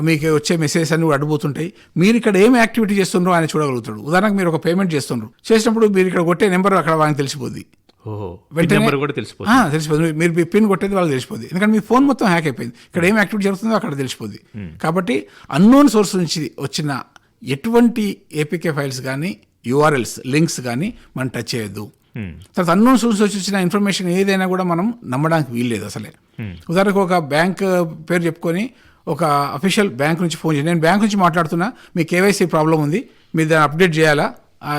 మీకు వచ్చే మెసేజెస్ అన్ని కూడా అడ్డుపోతుంటాయి. మీరు ఇక్కడ ఏం యాక్టివిటీ చేస్తుండ్రో ఆయన చూడగలుగుతాడు. ఉదాహరణకు మీరు ఒక పేమెంట్ చేస్తుండ్రు, చేసినప్పుడు మీరు ఇక్కడ కొట్టే నెంబర్ అక్కడ ఆయనకు తెలిసిపోద్ది. ఓహో, వెంటనే- నెంబర్ కూడా తెలిసిపోతుంది. తెలిసిపోతుంది. మీరు పిన్ కొట్టేది వాళ్ళకి తెలిసిపోద్ది. ఎందుకంటే మీ ఫోన్ మొత్తం హ్యాక్ అయిపోయింది. ఇక్కడ ఏం యాక్టివిటీ జరుగుతుందో అక్కడ తెలిసిపోద్ది. కాబట్టి అన్నోన్ సోర్స్ నుంచి వచ్చిన ఎటువంటి ఏపీకే ఫైల్స్ కానీ యూఆర్ఎల్స్ లింక్స్ కానీ మనం టచ్ చేయొద్దు. తర్వాత అన్నోన్ సోర్స్ వచ్చి వచ్చిన ఇన్ఫర్మేషన్ ఏదైనా కూడా మనం నమ్మడానికి వీల్లేదు అసలే. ఉదాహరణకు ఒక బ్యాంక్ పేరు చెప్పుకొని ఒక అఫీషియల్ బ్యాంక్ నుంచి ఫోన్ చేసి, నేను బ్యాంక్ నుంచి మాట్లాడుతున్నా, మీ కేవైసీ ప్రాబ్లం ఉంది, మీరు దాన్ని అప్డేట్ చేయాలా,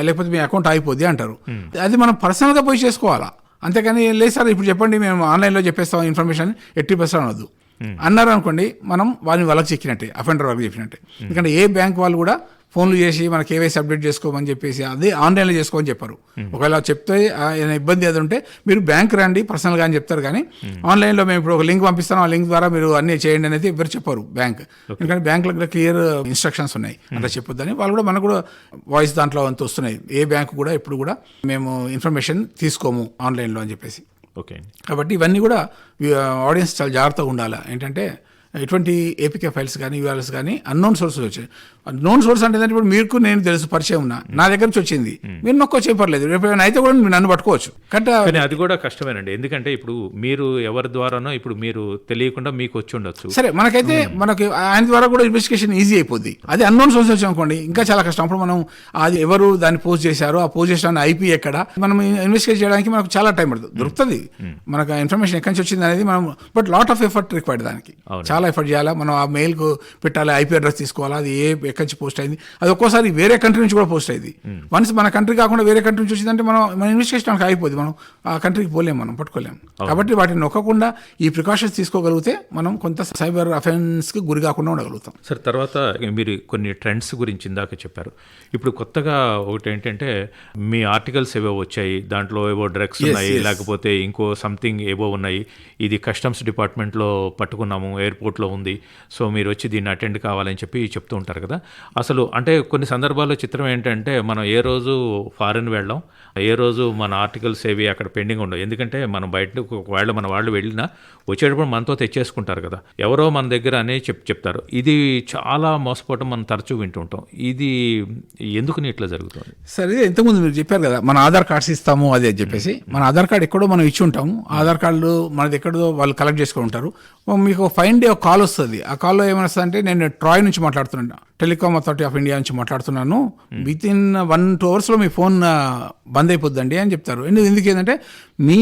లేకపోతే మీ అకౌంట్ అయిపోద్ది అంటారు. అది మనం పర్సనల్గా పోయి చేసుకోవాలా. అంతేకాని లేదు సార్ ఇప్పుడు చెప్పండి మేము ఆన్లైన్లో చెప్పేస్తాం ఇన్ఫర్మేషన్ 80% అనవద్దు అన్నారు అనుకోండి, మనం వాళ్ళకి చెక్కినట్టే, అఫెండర్ వాళ్ళకి చెప్పినట్టే. ఎందుకంటే ఏ బ్యాంక్ వాళ్ళు కూడా ఫోన్లు చేసి మన కేవైసీ అప్డేట్ చేసుకోమని చెప్పేసి అదే ఆన్లైన్లో చేసుకోమని చెప్పారు. ఒకవేళ చెప్తే ఏదైనా ఇబ్బంది అది ఉంటే మీరు బ్యాంక్ రండి పర్సనల్గా అని చెప్తారు. కానీ ఆన్లైన్లో మేము ఇప్పుడు ఒక లింక్ పంపిస్తాం, ఆ లింక్ ద్వారా మీరు అన్నీ చేయండి అనేది ఎవరు చెప్పారు బ్యాంక్. ఎందుకంటే బ్యాంకులో క్లియర్ ఇన్స్ట్రక్షన్స్ ఉన్నాయి, అట్లా చెప్పొద్దని. వాళ్ళు కూడా మనకు కూడా వాయిస్ దాంట్లో అంత వస్తున్నాయి, ఏ బ్యాంకు కూడా ఎప్పుడు కూడా మేము ఇన్ఫర్మేషన్ తీసుకోము ఆన్లైన్లో అని చెప్పేసి. ఓకే. కాబట్టి ఇవన్నీ కూడా ఆడియన్స్ చాలా జాగ్రత్తగా ఉండాలి. ఏంటంటే ఎటువంటి ఏపీకే ఫైల్స్ కానీ యూఆర్ఎల్స్ కానీ అన్నోన్ సోర్సెస్ వచ్చాయి. నోన్ సోర్స్ అంటే ఇప్పుడు మీకు నేను తెలుసు, పరిచయం ఉన్నా, నా దగ్గర నుంచి వచ్చింది, మీరు నొక్కొచ్చే పర్లేదు, రేపు ఏమైనా అయితే కూడా మీరు నన్ను పట్టుకోవచ్చు. కానీ అది కూడా కష్టమేనండి. ఎందుకంటే ఇప్పుడు మీరు ఎవరి ద్వారానో ఇప్పుడు మీరు తెలియకుండా మీకు వచ్చి ఉండొచ్చు. సరే, మనకి ఆయన ద్వారా కూడా ఇన్వెస్టిగేషన్ ఈజీ అయిపోద్ది. అది అన్నోన్ సోర్స్ వచ్చి అనుకోండి ఇంకా చాలా కష్టం. అప్పుడు మనం అది ఎవరు దాన్ని పోస్ట్ చేశారో, ఆ పోస్ట్ చేసిన ఐపీ ఎక్కడ, మనం ఇన్వెస్టిగేట్ చేయడానికి మనకు చాలా టైం పడుతుంది. దొరుకుతుంది మనకు ఇన్ఫర్మేషన్ ఎక్కడి నుంచి వచ్చింది అనేది మనం, but lot of effort required. దానికి చాలా ఎఫర్ట్ చేయాలా. మనం ఆ మెయిల్కు పెట్టాలి, ఐపీ అడ్రస్ తీసుకోవాలా, అది ఎక్కడి నుంచి పోస్ట్ అయింది, అది ఒక్కోసారి వేరే కంట్రీ నుంచి కూడా పోస్ట్ అయింది. వన్స్ మన కంట్రీ కాకుండా వేరే కంట్రీ నుంచి వచ్చిందంటే మన ఇన్వెస్టిగేషన్ అయిపోద్ది, మనం ఆ కంట్రీకి పోలేము, మనం పట్టుకోలేము. కాబట్టి వాటిని నొక్కకుండా ఈ ప్రికాషన్స్ తీసుకోగలిగితే మనం కొంత సైబర్ అఫెన్స్కి గురి కాకుండా ఉండగలుగుతాం. సార్, తర్వాత మీరు కొన్ని ట్రెండ్స్ గురించి ఇందాక చెప్పారు. ఇప్పుడు కొత్తగా ఒకటి ఏంటంటే మీ ఆర్టికల్స్ ఏవో వచ్చాయి, దాంట్లో ఏవో డ్రగ్స్ ఉన్నాయి, లేకపోతే ఇంకో సంథింగ్ ఏవో ఉన్నాయి, ఇది కస్టమ్స్ డిపార్ట్మెంట్లో పట్టుకున్నాము, ఎయిర్పోర్ట్లో ఉంది, సో మీరు వచ్చి దీన్ని అటెండ్ కావాలని చెప్పి చెప్తూ ఉంటారు కదా. అసలు అంటే కొన్ని సందర్భాల్లో చిత్రం ఏంటంటే మనం ఏ రోజు ఫారెన్ వెళ్ళాం, ఏ రోజు మన ఆర్టికల్స్ ఏవి అక్కడ పెండింగ్ ఉండవు. ఎందుకంటే మనం బయటకు ఒకవేళ మన వాళ్ళు వెళ్ళినా వచ్చేటప్పుడు మనతో తెచ్చేసుకుంటారు కదా, ఎవరో మన దగ్గర అనే చెప్తారు. ఇది చాలా మోసపోవటం మనం తరచూ వింటూ ఉంటాం. ఇది ఎందుకు ఇట్లా జరుగుతుంది? సరే, ఇంతకుముందు మీరు చెప్పారు కదా మన ఆధార్ కార్డ్స్ ఇస్తాము అదే చెప్పేసి, మన ఆధార్ కార్డు ఎక్కడో మనం ఇచ్చి ఉంటాము, ఆధార్ కార్డు మనది ఎక్కడో వాళ్ళు కలెక్ట్ చేసుకుని ఉంటారు. మీకు ఫైన్ డే ఒక కాల్ వస్తుంది. ఆ కాల్లో ఏమైనా అంటే నేను ట్రాయ్ నుంచి మాట్లాడుతున్నాను, టెలికామ్ అథారిటీ ఆఫ్ ఇండియా నుంచి మాట్లాడుతున్నాను, విత్ ఇన్ 1-2 అవర్స్లో మీ ఫోన్ బంద్ అయిపోద్దండి అని చెప్తారు. ఎందుకు ఏంటంటే మీ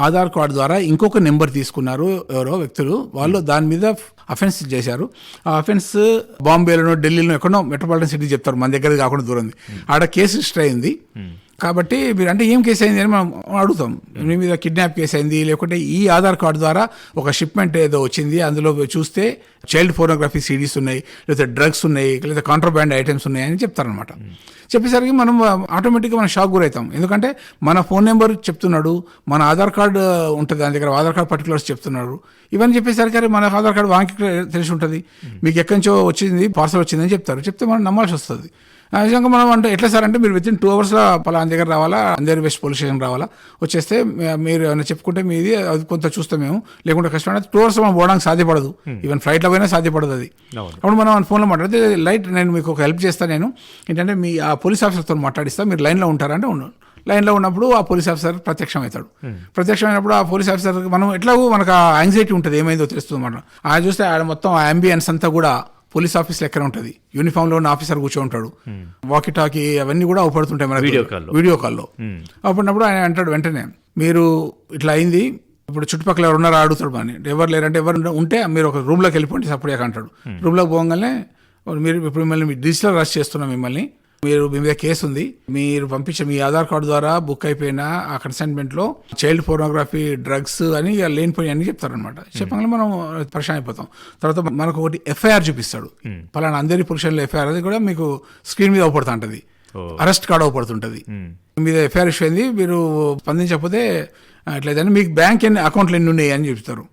ఆధార్ కార్డు ద్వారా ఇంకొక నెంబర్ తీసుకున్నారు ఎవరో వ్యక్తులు, వాళ్ళు దాని మీద అఫెన్స్ చేశారు. ఆ అఫెన్స్ బాంబేలోనో ఢిల్లీలో ఎక్కడో మెట్రోపాలిటన్ సిటీ చెప్తారు, మన దగ్గర కాకుండా దూరంది, ఆడ కేసు రిజిస్టర్ అయింది. కాబట్టి మీరు అంటే ఏం కేసు అయింది అని మనం అడుగుతాం. మీ మీద కిడ్నాప్ కేసు అయింది, లేకుంటే ఈ ఆధార్ కార్డు ద్వారా ఒక షిప్మెంట్ ఏదో వచ్చింది, అందులో చూస్తే చైల్డ్ ఫోటోగ్రఫీ సిడీస్ ఉన్నాయి, లేదా డ్రగ్స్ ఉన్నాయి, లేదా కాంట్రాబ్యాండ్ ఐటమ్స్ ఉన్నాయి అని చెప్తారనమాట. చెప్పేసరికి మనం ఆటోమేటిక్గా మనం షాక్ గురవుతాం. ఎందుకంటే మన ఫోన్ నెంబర్ చెప్తున్నాడు, మన ఆధార్ కార్డు ఉంటుంది దాని దగ్గర, ఆధార్ కార్డు పర్టికులర్స్ చెప్తున్నారు. ఇవన్నీ చెప్పేసరికి మన ఆధార్ కార్డు వానికి తెలిసి ఉంటుంది, మీకు ఎక్కడి నుంచో వచ్చింది, పార్సల్ వచ్చిందని చెప్తే మనం నమ్మాల్సి వస్తుంది. ఆ విధంగా మనం అంటే ఎట్లా సార్ అంటే మీరు వితిన్ 2 అవర్స్లో పలానా దగ్గర రావాలా, అందేరి వెస్ట్ పోలీస్ స్టేషన్ రావాలా, వచ్చేస్తే మీరు ఏమైనా చెప్పుకుంటే మీది అది కొంత చూస్తాం మేము, లేకుంటే కష్టం. 2 అవర్స్ మనం పోవడానికి సాధ్యపడదు, ఈవెన్ ఫ్లైట్లో పోయినా సాధ్యపడదు అది. అప్పుడు మనం ఫోన్లో మాట్లాడితే లైట్ నేను మీకు ఒక హెల్ప్ చేస్తాను, నేను ఏంటంటే మీ ఆ పోలీస్ ఆఫీసర్తో మాట్లాడిస్తా, మీరు లైన్లో ఉంటారంటే ఉండదు. లైన్లో ఉన్నప్పుడు ఆ పోలీస్ ఆఫీసర్ ప్రత్యక్షమవుతాడు. ప్రత్యక్షమైనప్పుడు ఆ పోలీస్ ఆఫీసర్ మనం ఎట్లాగో మనకు ఆ యాంగ్జైటీ ఉంటుంది, ఏమైందో తెలుస్తుంది మనం. ఆ చూస్తే ఆడ మొత్తం ఆ అంబియన్స్ అంతా కూడా పోలీస్ ఆఫీస్ లెక్కన ఉంటుంది, యూనిఫామ్లో ఉన్న ఆఫీసర్ కూర్చో ఉంటాడు, వాకీ టాకీ అవన్నీ కూడా అవుపడుతుంటాయి మన వీడియో కాల్లో. అవుపడినప్పుడు ఆయన అంటాడు వెంటనే, మీరు ఇట్లా అయింది, ఇప్పుడు చుట్టుపక్కల ఎవరు ఉన్నారో అడుగుతాడు, అని ఎవరు లేరంటే ఎవరు ఉంటే మీరు ఒక రూమ్లోకి వెళ్ళిపోండి సపరేట్గా అంటాడు. రూమ్లోకి పోగానే మీరు ఇప్పుడు మిమ్మల్ని డిజిటల్ అరెస్ట్ చేస్తున్నాం, మిమ్మల్ని మీ మీద కేసు ఉంది, మీరు పంపించే మీ ఆధార్ కార్డు ద్వారా బుక్ అయిపోయిన ఆ కన్సైన్మెంట్లో చైల్డ్ పోర్నోగ్రఫీ, డ్రగ్స్ అని లేనిపోయి అని చెప్తారనమాట. చెప్పగానే మనం పరిశాన్ అయిపోతాం. తర్వాత మనకు ఒకటి ఎఫ్ఐఆర్ చూపిస్తాడు, పలానా అందరి పురుషుల్లో ఎఫ్ఐఆర్, అది కూడా మీకు స్క్రీన్ మీద అవపడుతూ ఉంటుంది, అరెస్ట్ కార్డు అవపడుతుంటుంది, మీద ఎఫ్ఐఆర్ ఇష్యూ అయింది, మీరు స్పందించకపోతే ఎట్లయితే మీకు బ్యాంక్ అకౌంట్లు ఎన్ని ఉన్నాయి అని చెప్తారు.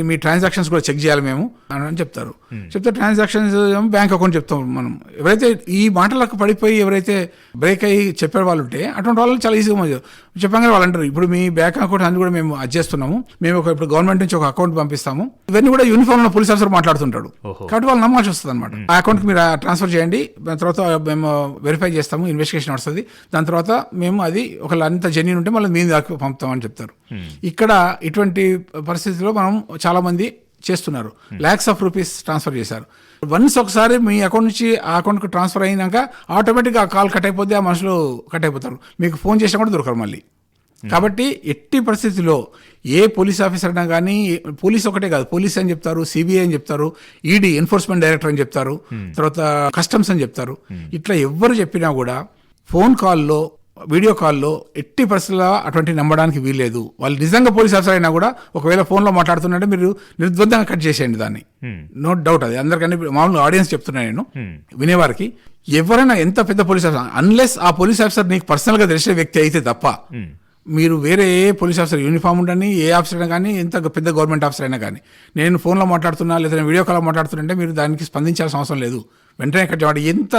మీ ట్రాన్సాక్షన్స్ కూడా చెక్ చేయాలి మేము అని చెప్తారు. చెప్తే ట్రాన్సాక్షన్స్ బ్యాంక్ అకౌంట్ చెప్తాం మనం. ఎవరైతే ఈ మాటలకు పడిపోయి ఎవరైతే బ్రేక్ అయ్యి చెప్పే వాళ్ళు ఉంటే అటువంటి వాళ్ళు చాలా ఈజీగా చెప్పగానే వాళ్ళు అంటారు ఇప్పుడు మీ బ్యాంక్ అకౌంట్ అన్ని కూడా మేము చేస్తున్నాము, మేము ఇప్పుడు గవర్నమెంట్ నుంచి ఒక అకౌంట్ పంపిస్తాము. ఇవన్నీ కూడా యూనిఫామ్ లో పోలీస్ ఆఫీసర్ మాట్లాడుతుంటాడు కాబట్టి వాళ్ళు నమ్మాల్సి వస్తుంది అనమాట. ఆ అకౌంట్ మీరు ట్రాన్స్ఫర్ చేయండి, దాని తర్వాత మేము వెరిఫై చేస్తాము, ఇన్వెస్టిగేషన్ వస్తుంది, దాని తర్వాత మేము అది ఒకవేళ అంత జెన్యూన్ ఉంటే మళ్ళీ మీ దాకా పంపుతామని చెప్తారు. ఇక్కడ ఇటువంటి పరిస్థితిలో మనం చాలా మంది చేస్తున్నారు. లాక్స్ ఆఫ్ రూపీస్ ట్రాన్స్ఫర్ చేశారు. వన్స్ ఒకసారి మీ అకౌంట్ నుంచి ఆ అకౌంట్కి ట్రాన్స్ఫర్ అయినాక ఆటోమేటిక్గా ఆ కాల్ కట్ అయిపోతే ఆ మనుషులు కట్ అయిపోతారు, మీకు ఫోన్ చేసినా కూడా దొరకరు మళ్ళీ. కాబట్టి ఎట్టి పరిస్థితిలో ఏ పోలీస్ ఆఫీసర్ అయినా కానీ, పోలీస్ ఒకటే కాదు, పోలీస్ అని చెప్తారు, సిబిఐ అని చెప్తారు, ఈడీ ఎన్ఫోర్స్మెంట్ డైరెక్టర్ అని చెప్తారు, తర్వాత కస్టమ్స్ అని చెప్తారు. ఇట్లా ఎవ్వరు చెప్పినా కూడా ఫోన్ కాల్లో వీడియో కాల్లో ఎట్టి పరిస్థితుల్లో అటువంటి నమ్మడానికి వీల్లేదు. వాళ్ళు నిజంగా పోలీస్ ఆఫీసర్ అయినా కూడా ఒకవేళ ఫోన్లో మాట్లాడుతుంటే మీరు నిర్ద్వందంగా కట్ చేసేయండి దాన్ని. నో డౌట్, అది అందరికన్నా మామూలు ఆడియన్స్ చెప్తున్నా నేను వినేవారికి. ఎవరైనా ఎంత పెద్ద పోలీస్ ఆఫీసర్, అన్లెస్ ఆ పోలీస్ ఆఫీసర్ నీకు పర్సనల్గా తెలిసిన వ్యక్తి అయితే తప్ప మీరు వేరే ఏ పోలీస్ ఆఫీసర్ యూనిఫామ్ ఉండని ఏ ఆఫీసర్ అయినా కానీ, ఎంత పెద్ద గవర్నమెంట్ ఆఫీసర్ అయినా కానీ, నేను ఫోన్లో మాట్లాడుతున్నా లేదా వీడియో కాల్లో మాట్లాడుతుంటే మీరు దానికి స్పందించాల్సిన అవసరం లేదు. వెంటనే కట్ చేయడం. ఎంత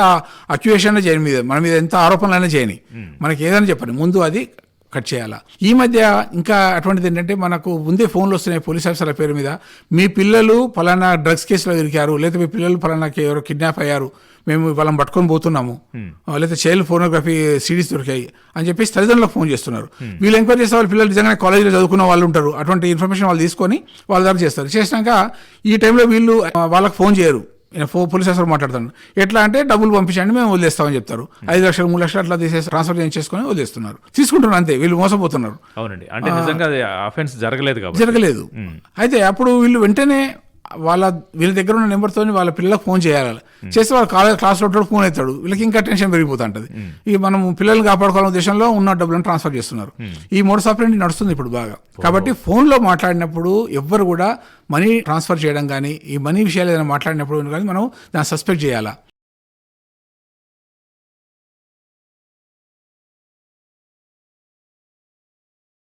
అక్యుయేషన్ చేయని మీద, మన మీద ఎంత ఆరోపణలైనా చేయని, మనకి ఏదైనా చెప్పండి, ముందు అది కట్ చేయాలా. ఈ మధ్య ఇంకా అటువంటిది ఏంటంటే మనకు ముందే ఫోన్లు వస్తున్నాయి పోలీస్ ఆఫీసర్ల పేరు మీద, మీ పిల్లలు ఫలానా డ్రగ్స్ కేసులో ఇరికారు, లేదా మీ పిల్లలు ఫలానా ఎవరో కిడ్నాప్ అయ్యారు, మేము వాళ్ళని పట్టుకొని పోతున్నాము, లేదా చైల్డ్ ఫోనోగ్రఫీ సిడీస్ దొరికాయి అని చెప్పేసి తల్లిదండ్రులకు ఫోన్ చేస్తున్నారు. వీళ్ళు ఎంక్వైరీ చేస్తే వాళ్ళ పిల్లలు నిజంగానే కాలేజీలో చదువుకున్న వాళ్ళు ఉంటారు, అటువంటి ఇన్ఫర్మేషన్ వాళ్ళు తీసుకొని వాళ్ళ దగ్గర చేస్తారు. చేసినాక ఈ టైంలో వీళ్ళు వాళ్ళకి ఫోన్ చేయరు, పోలీస్ ఆఫీసర్ మాట్లాడతాను, ఎట్లా అంటే డబ్బులు పంపించండి మేము వదిలేస్తామని చెప్తారు. 5 లక్షలు 3 లక్షలు అట్లా తీసేసి ట్రాన్స్ఫర్ చేసుకొని వదిలేస్తున్నారు, తీసుకుంటున్నారు, అంతే. వీళ్ళు మోసపోతున్నారు. అవునండి, అంటే నిజంగా ఆఫెన్స్ జరగలేదు. అయితే అప్పుడు వీళ్ళు వెంటనే వీళ్ళ దగ్గర ఉన్న నెంబర్తో వాళ్ళ పిల్లలకు ఫోన్ చేయాలి. చేస్తే వాళ్ళు క్లాస్లో ఫోన్ అవుతాడు, వీళ్ళకి ఇంకా టెన్షన్ పెరిగిపోతుంటది. ఇక మనం పిల్లల్ని కాపాడుకోవాలనే ఉద్దేశంలో ఉన్న డబ్బులను ట్రాన్స్ఫర్ చేస్తున్నారు. ఈ మోడస్ ఆపరేండి నడుస్తుంది ఇప్పుడు బాగా. కాబట్టి ఫోన్లో మాట్లాడినప్పుడు ఎవ్వరు కూడా మనీ ట్రాన్స్ఫర్ చేయడం కానీ, ఈ మనీ విషయాలు ఏదైనా మాట్లాడినప్పుడు కానీ మనం దాన్ని సస్పెక్ట్ చేయాలా.